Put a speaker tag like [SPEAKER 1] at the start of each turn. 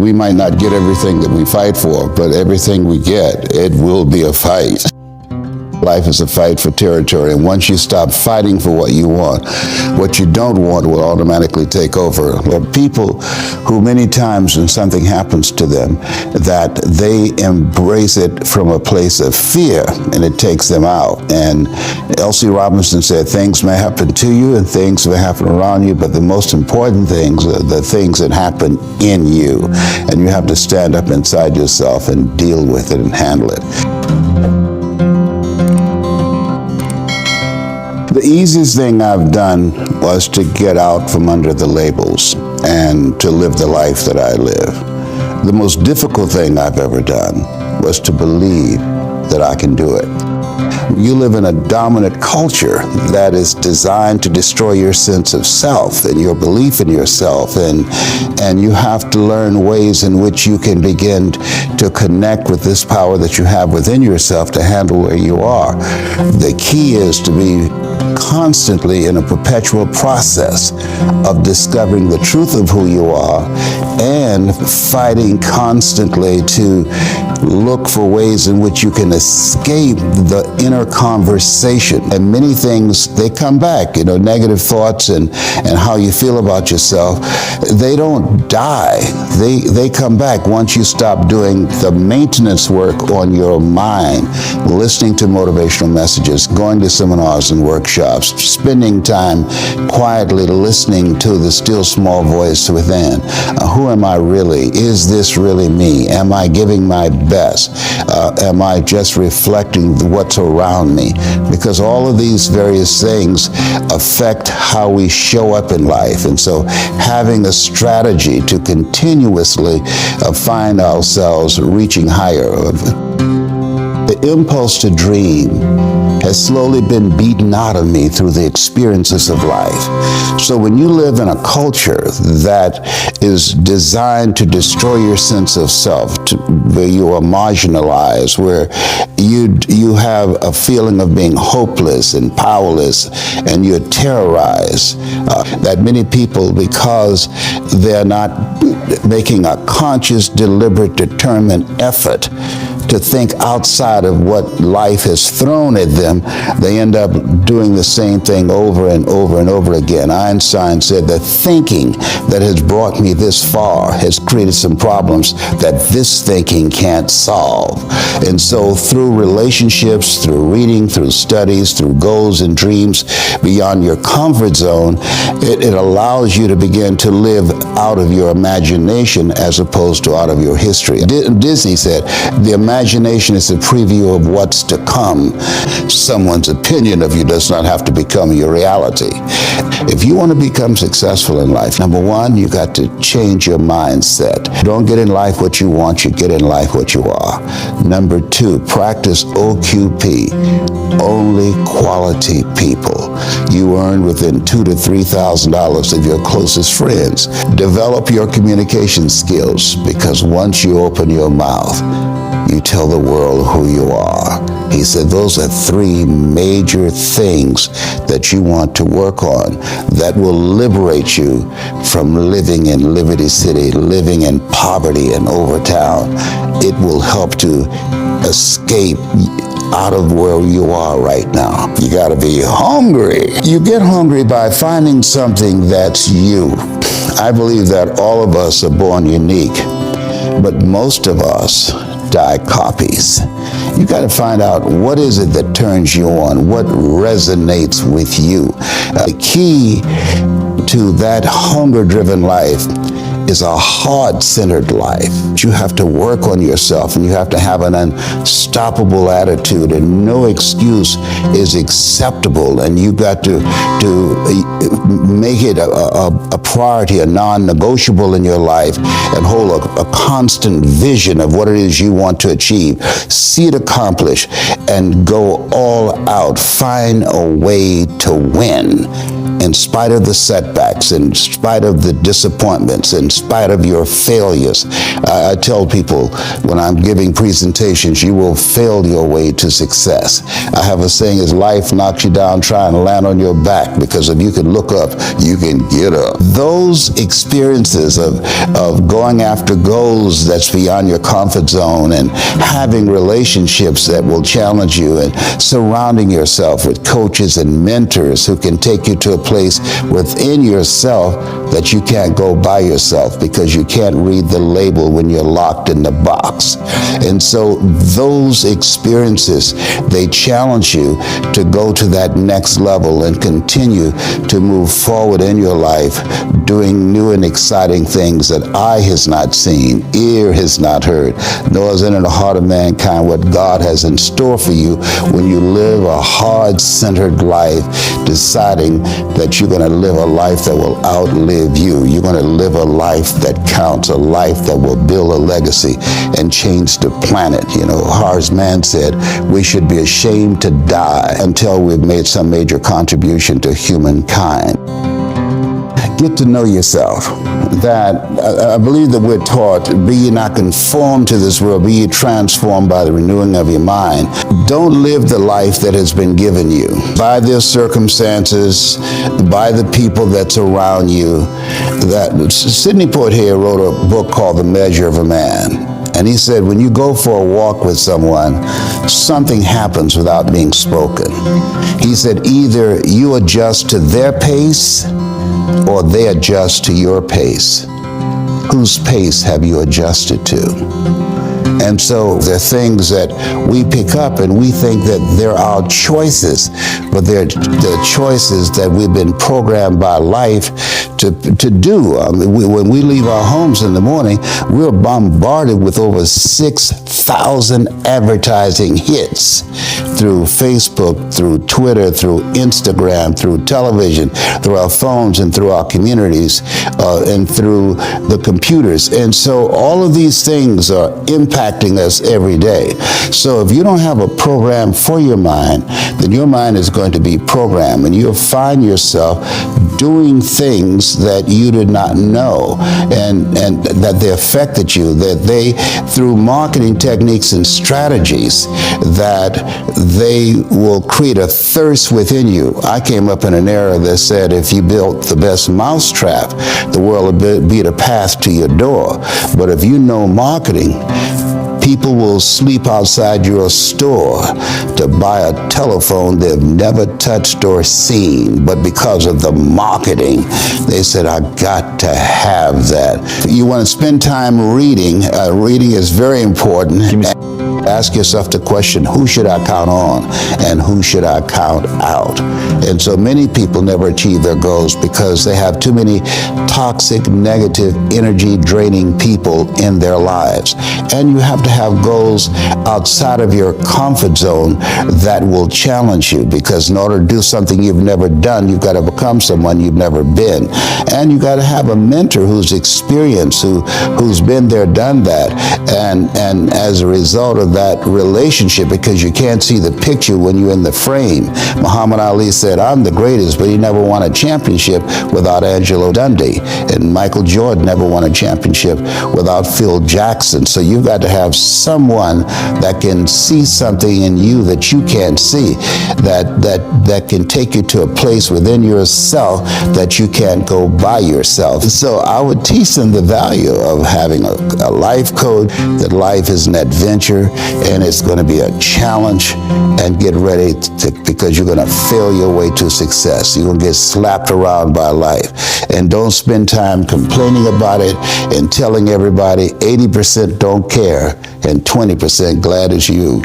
[SPEAKER 1] We might not get everything that we fight for, but everything we get, it will be a fight. Life is a fight for territory, and once you stop fighting for what you want, what you don't want will automatically take over. There are people who many times when something happens to them, that they embrace it from a place of fear, and it takes them out. And L.C. Robinson said, things may happen to you and things may happen around you, but the most important things are the things that happen in you. And you have to stand up inside yourself and deal with it and handle it. The easiest thing I've done was to get out from under the labels and to live the life that I live. The most difficult thing I've ever done was to believe that I can do it. You live in a dominant culture that is designed to destroy your sense of self and your belief in yourself, and you have to learn ways in which you can begin to connect with this power that you have within yourself to handle where you are. The key is to be constantly in a perpetual process of discovering the truth of who you are and fighting constantly to look for ways in which you can escape the inner conversation. And many things, they come back, negative thoughts and how you feel about yourself, they don't die. They come back once you stop doing the maintenance work on your mind, listening to motivational messages, going to seminars and workshops, spending time quietly listening to the still small voice within. Who am I really? Is this really me? Am I giving my best? Am I just reflecting what's around me? Because all of these various things affect how we show up in life. And so having a strategy to continuously find ourselves reaching higher. The impulse to dream has slowly been beaten out of me through the experiences of life. So when you live in a culture that is designed to destroy your sense of self, where you are marginalized, where you have a feeling of being hopeless and powerless, and you're terrorized, that many people, because they're not making a conscious, deliberate, determined effort to think outside of what life has thrown at them, they end up doing the same thing over and over and over again. Einstein said that thinking that has brought me this far has created some problems that this thinking can't solve. And so through relationships, through reading, through studies, through goals and dreams beyond your comfort zone, it allows you to begin to live out of your imagination as opposed to out of your history. Disney said, the imagination is a preview of what's to come. Someone's opinion of you does not have to become your reality. If you want to become successful in life, number one, you got to change your mindset. Don't get in life what you want, you get in life what you are. Number two, practice OQP, only quality people. You earn within $2,000 to $3,000 of your closest friends. Develop your communication skills, because once you open your mouth, you tell the world who you are. He said those are three major things that you want to work on that will liberate you from living in Liberty City, living in poverty in Overtown. It will help to escape out of where you are right now. You got to be hungry. You get hungry by finding something that's you. I believe that all of us are born unique, but most of us die copies. You got to find out what is it that turns you on, what resonates with you. The key to that hunger-driven life is a heart-centered life. You have to work on yourself, and you have to have an unstoppable attitude, and no excuse is acceptable, and you got to make it a priority, a non-negotiable in your life, and hold a constant vision of what it is you want to achieve. See it accomplished and go all out. Find a way to win in spite of the setbacks, in spite of the disappointments, in spite of your failures. I tell people when I'm giving presentations, you will fail your way to success. I have a saying is life knocks you down, try and land on your back, because if you can look up, you can get up. Those experiences of going after goals that's beyond your comfort zone, and having relationships that will challenge you, and surrounding yourself with coaches and mentors who can take you to a place within yourself that you can't go by yourself, because you can't read the label when you're locked in the box. And so those experiences, they challenge you to go to that next level and continue to move forward in your life, doing new and exciting things that eye has not seen, ear has not heard, nor is it in the heart of mankind what God has in store for you when you live a heart-centered life, deciding that you're going to live a life that will outlive you. You're going to live a life that counts, a life that will build a legacy and change the planet. You know, Horace Mann said, we should be ashamed to die until we've made some major contribution to humankind. Get to know yourself. That I believe that we're taught, be ye not conformed to this world, be ye transformed by the renewing of your mind. Don't live the life that has been given you by their circumstances, by the people that's around you. That Sidney Poitier wrote a book called The Measure of a Man. And he said, when you go for a walk with someone, something happens without being spoken. He said, either you adjust to their pace or they adjust to your pace. Whose pace have you adjusted to? And so there are things that we pick up and we think that they're our choices, but they're the choices that we've been programmed by life to do. When we leave our homes in the morning, we're bombarded with over 6,000 advertising hits through Facebook, through Twitter, through Instagram, through television, through our phones, and through our communities, and through the computers. And so all of these things are impacting us every day. So if you don't have a program for your mind, then your mind is going to be programmed, and you'll find yourself doing things that you did not know, and that they affected you, that they, through marketing techniques and strategies, that they will create a thirst within you. I came up in an era that said if you built the best mousetrap, the world will be the path to your door. But if you know marketing, people will sleep outside your store to buy a telephone they've never touched or seen, but because of the marketing, they said, I got to have that. You want to spend time reading. Reading is very important. Ask yourself the question, who should I count on and who should I count out? And so many people never achieve their goals because they have too many toxic, negative, energy-draining people in their lives. And you have to have goals outside of your comfort zone that will challenge you, because in order to do something you've never done, you've got to become someone you've never been. And you got to have a mentor who's experienced, who's been there, done that. And as a result of that relationship, because you can't see the picture when you're in the frame. Muhammad Ali said, I'm the greatest, but he never won a championship without Angelo Dundee. And Michael Jordan never won a championship without Phil Jackson. So you've got to have someone that can see something in you that you can't see, that can take you to a place within yourself that you can't go by yourself. So I would teach them the value of having a life code, that life is an adventure and it's going to be a challenge, and get ready because you're going to fail your way to success. You're going to get slapped around by life. And don't spend time complaining about it and telling everybody 80% don't care and 20% glad it's you.